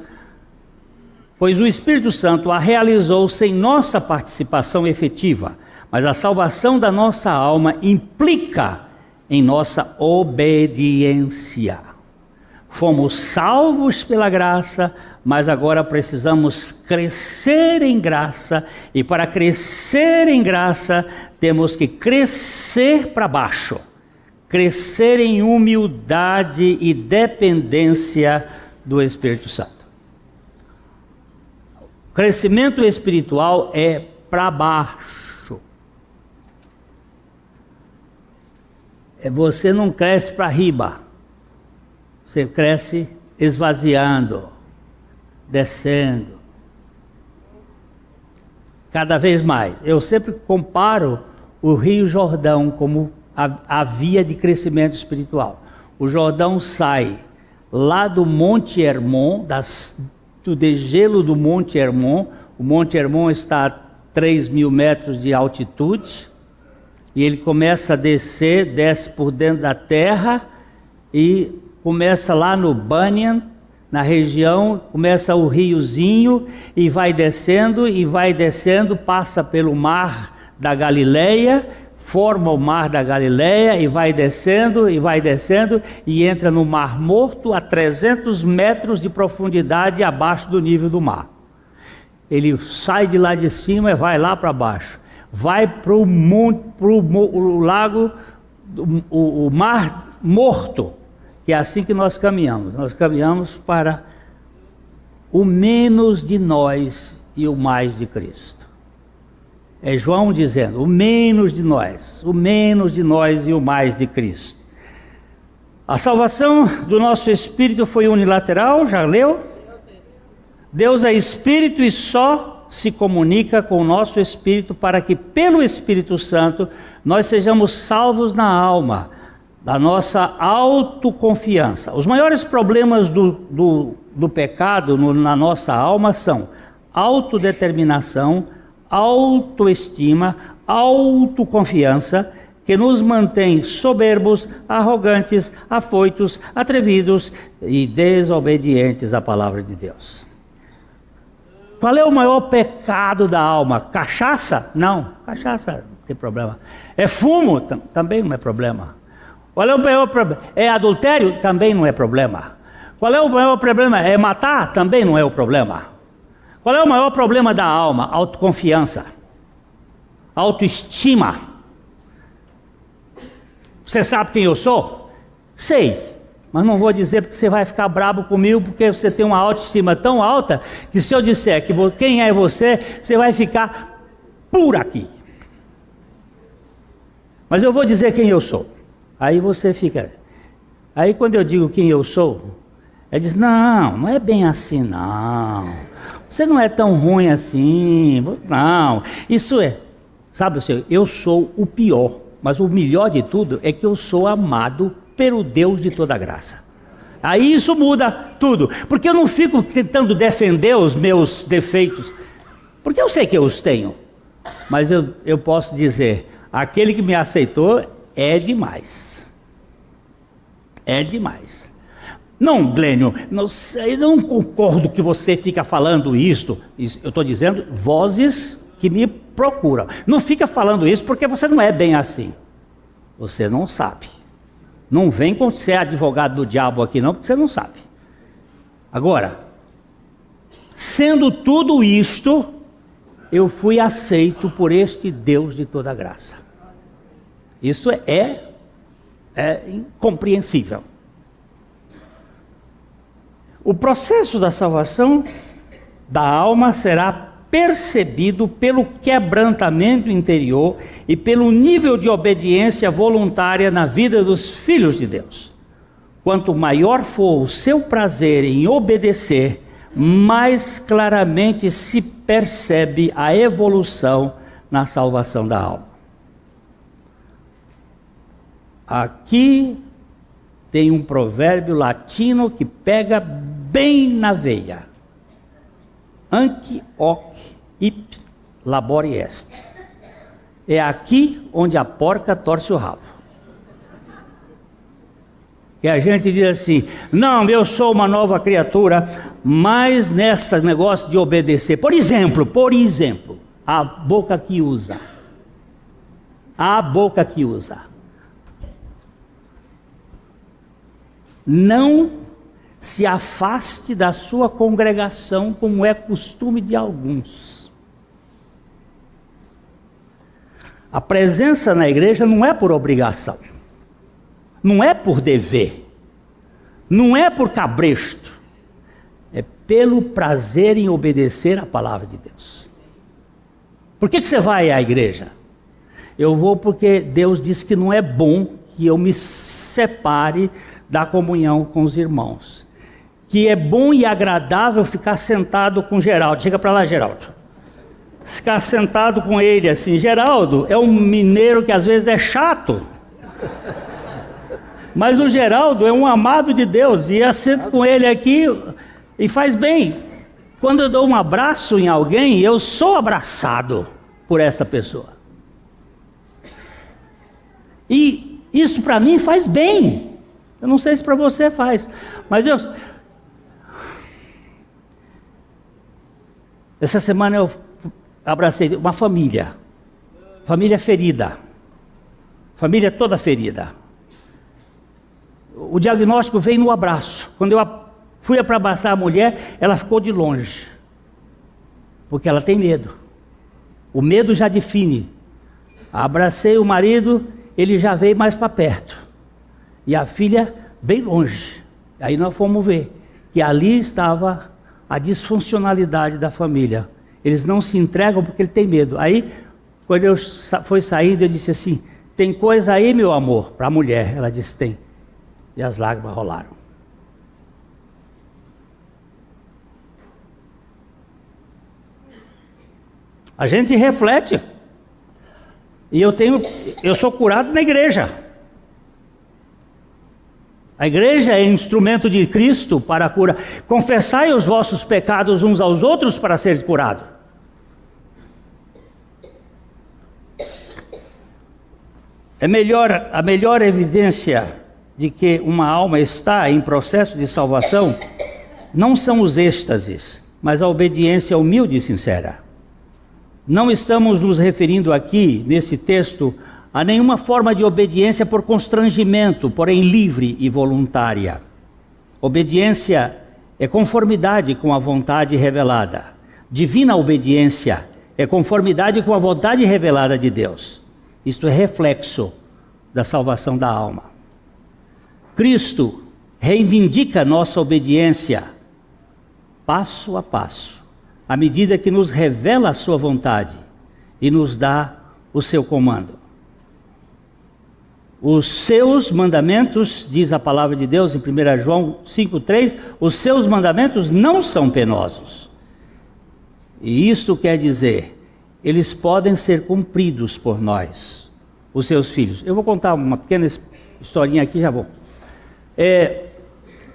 pois o Espírito Santo a realizou sem nossa participação efetiva, mas a salvação da nossa alma implica em nossa obediência. Fomos salvos pela graça, mas agora precisamos crescer em graça, e para crescer em graça temos que crescer para baixo, crescer em humildade e dependência do Espírito Santo. O crescimento espiritual é para baixo. Você não cresce para riba, você cresce esvaziando, descendo, cada vez mais. Eu sempre comparo o Rio Jordão como a via de crescimento espiritual. O Jordão sai lá do Monte Hermon, do degelo do Monte Hermon. O Monte Hermon está a 3.000 metros de altitude, e ele começa a descer, desce por dentro da terra, e começa lá no Banyan, na região, começa o riozinho, e vai descendo, passa pelo mar da Galileia, forma o mar da Galileia, e vai descendo, e entra no Mar Morto a 300 metros de profundidade abaixo do nível do mar. Ele sai de lá de cima e vai lá para baixo, vai para o lago, o Mar Morto, que é assim que nós caminhamos para o menos de nós e o mais de Cristo. É João dizendo, o menos de nós e o mais de Cristo. A salvação do nosso espírito foi unilateral, já leu? Deus é espírito e só se comunica com o nosso espírito para que pelo Espírito Santo nós sejamos salvos na alma, da nossa autoconfiança. Os maiores problemas do pecado na nossa alma são autodeterminação, autoestima, autoconfiança, que nos mantém soberbos, arrogantes, afoitos, atrevidos e desobedientes à palavra de Deus. Qual é o maior pecado da alma? Cachaça? Não, cachaça não tem problema. É fumo? Também não é problema. Qual é o maior problema? É adultério? Também não é problema. Qual é o maior problema? É matar? Também não é o problema. Qual é o maior problema da alma? Autoconfiança, autoestima. Você sabe quem eu sou? Sei, mas não vou dizer porque você vai ficar bravo comigo, porque você tem uma autoestima tão alta que se eu disser que quem é você, você vai ficar por aqui. Mas eu vou dizer quem eu sou. Aí você fica... Aí quando eu digo quem eu sou, ele diz, não é bem assim não. Você não é tão ruim assim. Não, isso é... Sabe, eu sou o pior, mas o melhor de tudo é que eu sou amado pelo Deus de toda graça. Aí isso muda tudo, porque eu não fico tentando defender os meus defeitos, porque eu sei que eu os tenho, mas eu posso dizer, aquele que me aceitou é demais. É demais. Não, Glênio, eu não concordo que você fica falando isto. Eu estou dizendo vozes que me procuram. Não fica falando isso porque você não é bem assim. Você não sabe. Não vem com ser advogado do diabo aqui não, porque você não sabe. Agora, sendo tudo isto, eu fui aceito por este Deus de toda graça. Isso é incompreensível. O processo da salvação da alma será percebido pelo quebrantamento interior e pelo nível de obediência voluntária na vida dos filhos de Deus. Quanto maior for o seu prazer em obedecer, mais claramente se percebe a evolução na salvação da alma. Aqui tem um provérbio latino que pega bem na veia. Anc hoc ip labore est. É aqui onde a porca torce o rabo. E a gente diz assim: não, eu sou uma nova criatura, mas nesse negócio de obedecer. Por exemplo, a boca que usa. A boca que usa. Não se afaste da sua congregação, como é costume de alguns. A presença na igreja não é por obrigação, não é por dever, não é por cabresto, é pelo prazer em obedecer a palavra de Deus. Por que você vai à igreja? Eu vou porque Deus disse que não é bom que eu me separe da comunhão com os irmãos. Que é bom e agradável ficar sentado com Geraldo. Chega para lá, Geraldo. Ficar sentado com ele assim. Geraldo é um mineiro que às vezes é chato. Mas o Geraldo é um amado de Deus. E eu sento com ele aqui e faz bem. Quando eu dou um abraço em alguém, eu sou abraçado por essa pessoa. E isso para mim faz bem. Eu não sei se para você faz. Mas essa semana eu abracei uma família ferida, família toda ferida. O diagnóstico veio no abraço. Quando eu fui para abraçar a mulher, ela ficou de longe, porque ela tem medo. O medo já define. Abracei o marido, ele já veio mais para perto, e a filha bem longe. Aí nós fomos ver que ali estava a disfuncionalidade da família. Eles não se entregam porque ele tem medo. Aí, quando eu fui saindo, eu disse assim: tem coisa aí, meu amor? Para a mulher. Ela disse: tem. E as lágrimas rolaram. A gente reflete. E eu sou curado na igreja. A igreja é instrumento de Cristo para a cura. Confessai os vossos pecados uns aos outros para ser curado. A melhor evidência de que uma alma está em processo de salvação não são os êxtases, mas a obediência humilde e sincera. Não estamos nos referindo aqui, nesse texto, a nenhuma forma de obediência por constrangimento, porém livre e voluntária. Obediência é conformidade com a vontade revelada. Divina obediência é conformidade com a vontade revelada de Deus. Isto é reflexo da salvação da alma. Cristo reivindica nossa obediência passo a passo, à medida que nos revela a sua vontade e nos dá o seu comando. Os seus mandamentos, diz a palavra de Deus em 1 João 5,3, os seus mandamentos não são penosos. E isto quer dizer, eles podem ser cumpridos por nós, os seus filhos. Eu vou contar uma pequena historinha aqui, já vou.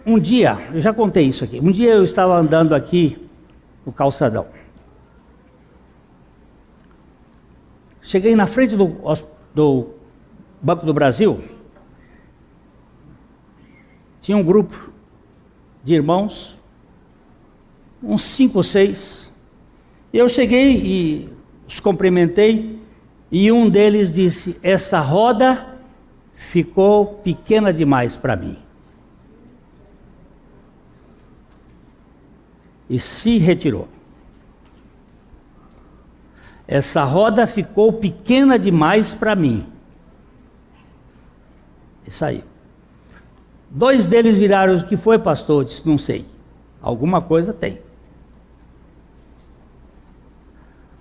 Um dia, eu já contei isso aqui, um dia eu estava andando aqui no calçadão. Cheguei na frente do Banco do Brasil, tinha um grupo de irmãos, uns 5 ou 6, eu cheguei e os cumprimentei, e um deles disse: essa roda ficou pequena demais para mim. E se retirou. Essa roda ficou pequena demais para mim. E saiu. 2 deles viraram: o que foi, pastor? Eu disse: não sei. Alguma coisa tem.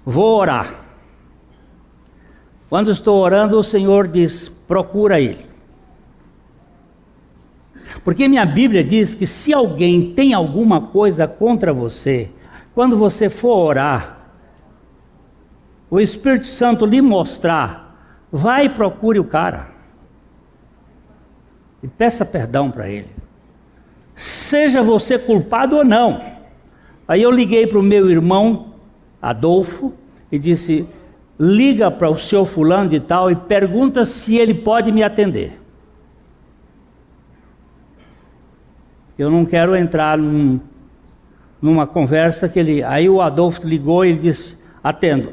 Vou orar. Quando estou orando, o Senhor diz: procura Ele. Porque minha Bíblia diz que se alguém tem alguma coisa contra você, quando você for orar, o Espírito Santo lhe mostrar, vai e procure o cara. E peça perdão para ele. Seja você culpado ou não. Aí eu liguei para o meu irmão Adolfo e disse: liga para o seu fulano de tal e pergunta se ele pode me atender. Eu não quero entrar numa conversa que ele... Aí o Adolfo ligou e ele disse: atendo.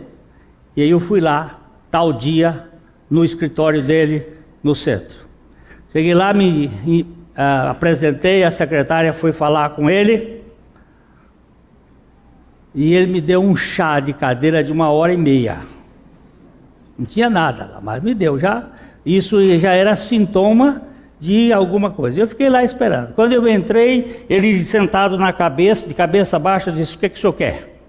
E aí eu fui lá, tal dia, no escritório dele, no centro. Cheguei lá, me apresentei, a secretária foi falar com ele. E ele me deu um chá de cadeira de 1h30. Não tinha nada lá, mas me deu já. Isso já era sintoma de alguma coisa. Eu fiquei lá esperando. Quando eu entrei, ele sentado na cabeça, de cabeça baixa, disse: o que o senhor quer?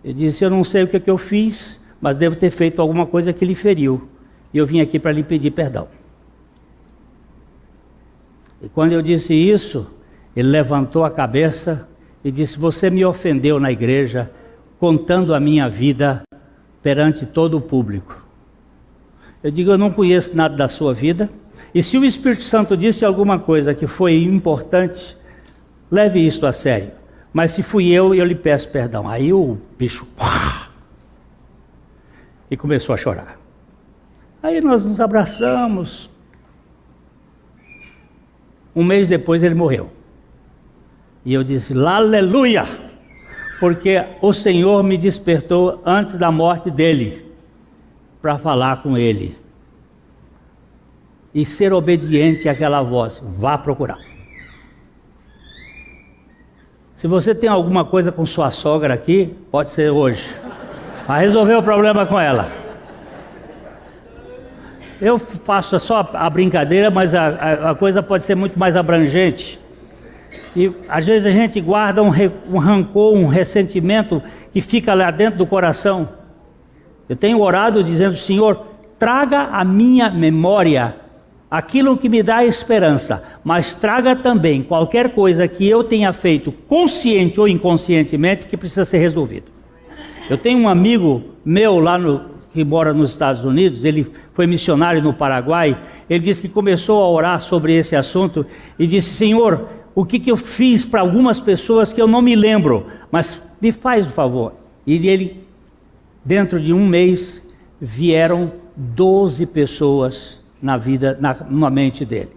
Eu disse: eu não sei o que eu fiz, mas devo ter feito alguma coisa que lhe feriu. E eu vim aqui para lhe pedir perdão. E quando eu disse isso, ele levantou a cabeça e disse: você me ofendeu na igreja, contando a minha vida perante todo o público. Eu digo: eu não conheço nada da sua vida, e se o Espírito Santo disse alguma coisa que foi importante, leve isto a sério. Mas se fui eu lhe peço perdão. Aí o bicho... e começou a chorar. Aí nós nos abraçamos. Um mês depois ele morreu. E eu disse: aleluia! Porque o Senhor me despertou antes da morte dele, para falar com ele. E ser obediente àquela voz: vá procurar. Se você tem alguma coisa com sua sogra aqui, pode ser hoje. Vai resolver o problema com ela. Eu faço só a brincadeira, mas a coisa pode ser muito mais abrangente. E às vezes a gente guarda um rancor, um ressentimento que fica lá dentro do coração. Eu tenho orado dizendo: Senhor, traga à minha memória aquilo que me dá esperança, mas traga também qualquer coisa que eu tenha feito, consciente ou inconscientemente, que precisa ser resolvido. Eu tenho um amigo meu lá que mora nos Estados Unidos, ele foi missionário no Paraguai. Ele disse que começou a orar sobre esse assunto e disse: Senhor, o que eu fiz para algumas pessoas que eu não me lembro, mas me faz o favor. E ele, dentro de um mês, vieram 12 pessoas na mente dele.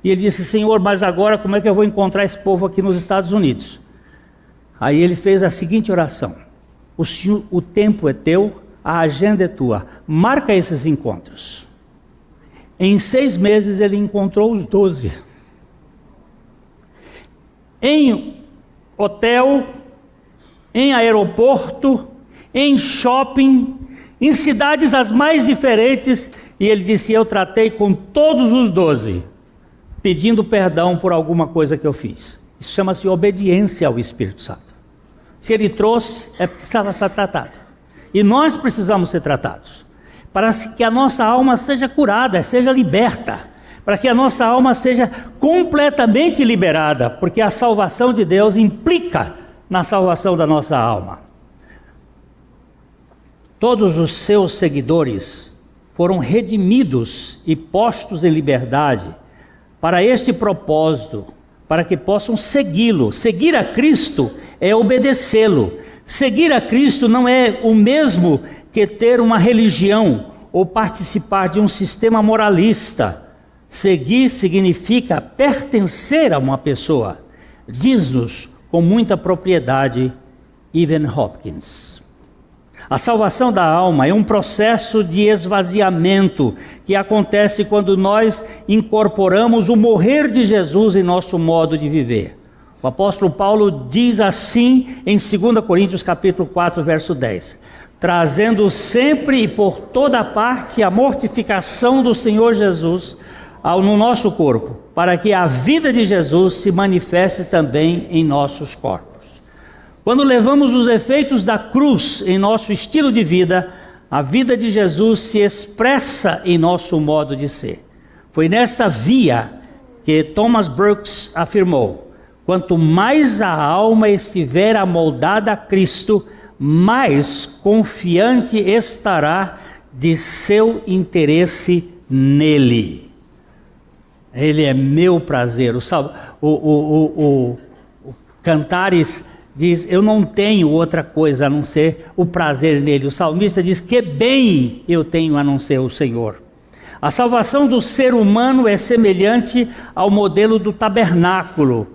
E ele disse: Senhor, mas agora como é que eu vou encontrar esse povo aqui nos Estados Unidos? Aí ele fez a seguinte oração: o tempo é teu, a agenda é tua, marca esses encontros. Em 6 meses ele encontrou os 12. Em hotel, em aeroporto, em shopping, em cidades as mais diferentes. E ele disse: eu tratei com todos os 12, pedindo perdão por alguma coisa que eu fiz. Isso chama-se obediência ao Espírito Santo. Se ele trouxe, é porque precisava ser tratado. E nós precisamos ser tratados, para que a nossa alma seja curada, seja liberta, para que a nossa alma seja completamente liberada, porque a salvação de Deus implica na salvação da nossa alma. Todos os seus seguidores foram redimidos e postos em liberdade para este propósito, para que possam segui-lo. Seguir a Cristo é obedecê-lo. Seguir a Cristo não é o mesmo que ter uma religião ou participar de um sistema moralista. Seguir significa pertencer a uma pessoa. Diz-nos com muita propriedade Evan Hopkins. A salvação da alma é um processo de esvaziamento que acontece quando nós incorporamos o morrer de Jesus em nosso modo de viver. O apóstolo Paulo diz assim em 2 Coríntios capítulo 4, verso 10: trazendo sempre e por toda parte a mortificação do Senhor Jesus, no nosso corpo, para que a vida de Jesus se manifeste também em nossos corpos. Quando levamos os efeitos da cruz em nosso estilo de vida, a vida de Jesus se expressa em nosso modo de ser. Foi nesta via que Thomas Brooks afirmou: quanto mais a alma estiver amoldada a Cristo, mais confiante estará de seu interesse nele. Ele é meu prazer. O Cantares diz: eu não tenho outra coisa a não ser o prazer nele. O salmista diz: que bem eu tenho a não ser o Senhor. A salvação do ser humano é semelhante ao modelo do tabernáculo,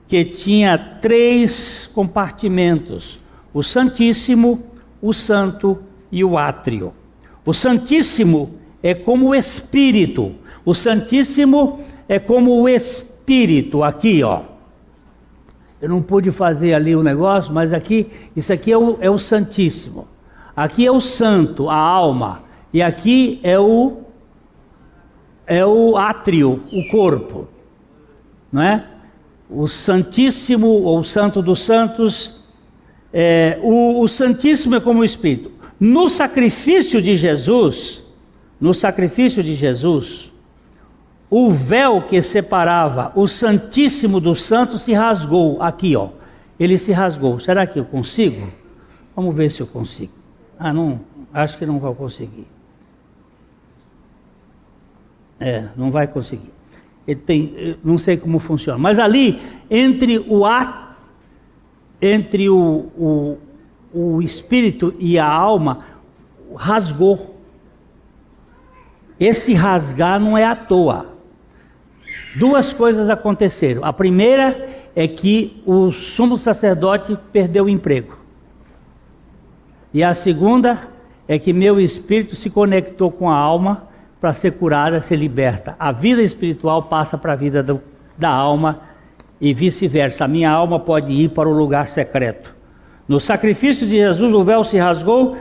que tinha 3 compartimentos: o Santíssimo, o Santo e o Átrio. O Santíssimo é como o Espírito. O Santíssimo é como o Espírito. Aqui, ó. Eu não pude fazer ali o negócio, mas aqui, isso aqui é o Santíssimo. Aqui é o Santo, a alma. E aqui é o Átrio, o corpo. Não é? O Santíssimo, ou o Santo dos Santos, o Santíssimo é como o Espírito. No sacrifício de Jesus, o véu que separava o Santíssimo do Santo se rasgou. Aqui, ó, ele se rasgou. Será que eu consigo? Vamos ver se eu consigo. Não, acho que não vou conseguir. Não vai conseguir. Ele tem, não sei como funciona, mas ali entre o espírito e a alma rasgou. Esse rasgar não é à toa. 2 coisas aconteceram. A primeira é que o sumo sacerdote perdeu o emprego. E a segunda é que meu espírito se conectou com a alma para ser curada, ser liberta. A vida espiritual passa para a vida da alma e vice-versa. A minha alma pode ir para o lugar secreto. No sacrifício de Jesus, o véu se rasgou,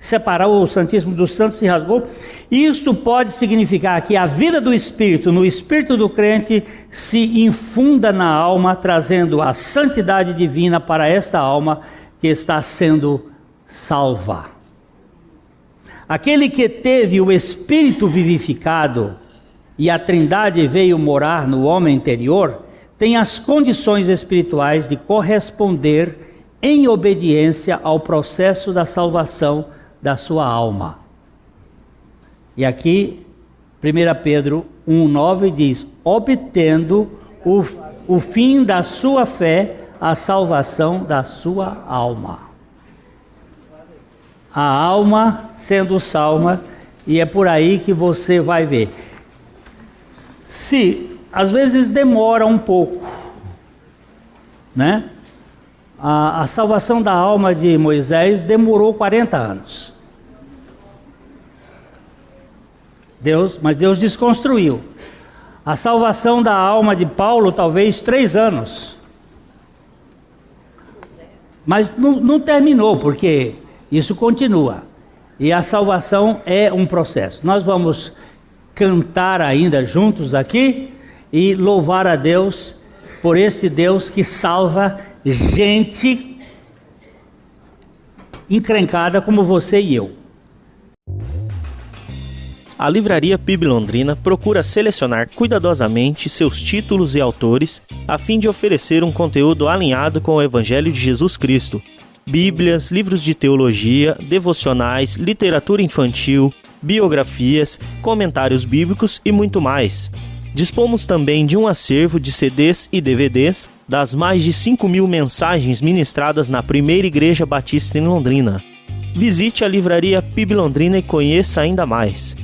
separou o Santíssimo do Santo, se rasgou. Isto pode significar que a vida do Espírito, no Espírito do crente, se infunda na alma, trazendo a santidade divina para esta alma que está sendo salva. Aquele que teve o Espírito vivificado e a Trindade veio morar no homem interior, tem as condições espirituais de corresponder em obediência ao processo da salvação da sua alma. E aqui, 1 Pedro 1,9 diz: obtendo o fim da sua fé, a salvação da sua alma. A alma sendo salva, e é por aí que você vai ver. Às vezes demora um pouco, né? A salvação da alma de Moisés demorou 40 anos. Mas Deus desconstruiu. A salvação da alma de Paulo, talvez 3 anos. Mas não terminou, porque isso continua. E a salvação é um processo. Nós vamos cantar ainda juntos aqui e louvar a Deus por esse Deus que salva gente encrencada como você e eu.
A Livraria PIB Londrina procura selecionar cuidadosamente seus títulos e autores a fim de oferecer um conteúdo alinhado com o Evangelho de Jesus Cristo. Bíblias, livros de teologia, devocionais, literatura infantil, biografias, comentários bíblicos e muito mais. Dispomos também de um acervo de CDs e DVDs das mais de 5.000 mensagens ministradas na Primeira Igreja Batista em Londrina. Visite a Livraria PIB Londrina e conheça ainda mais.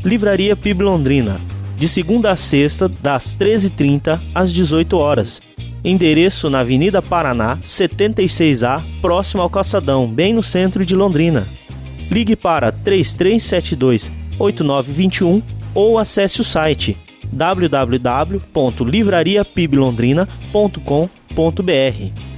Livraria PIB Londrina, de segunda a sexta, das 13h30 às 18h. Endereço na Avenida Paraná, 76A, próximo ao Calçadão, bem no centro de Londrina. Ligue para 3372-8921 ou acesse o site www.livrariapiblondrina.com.br.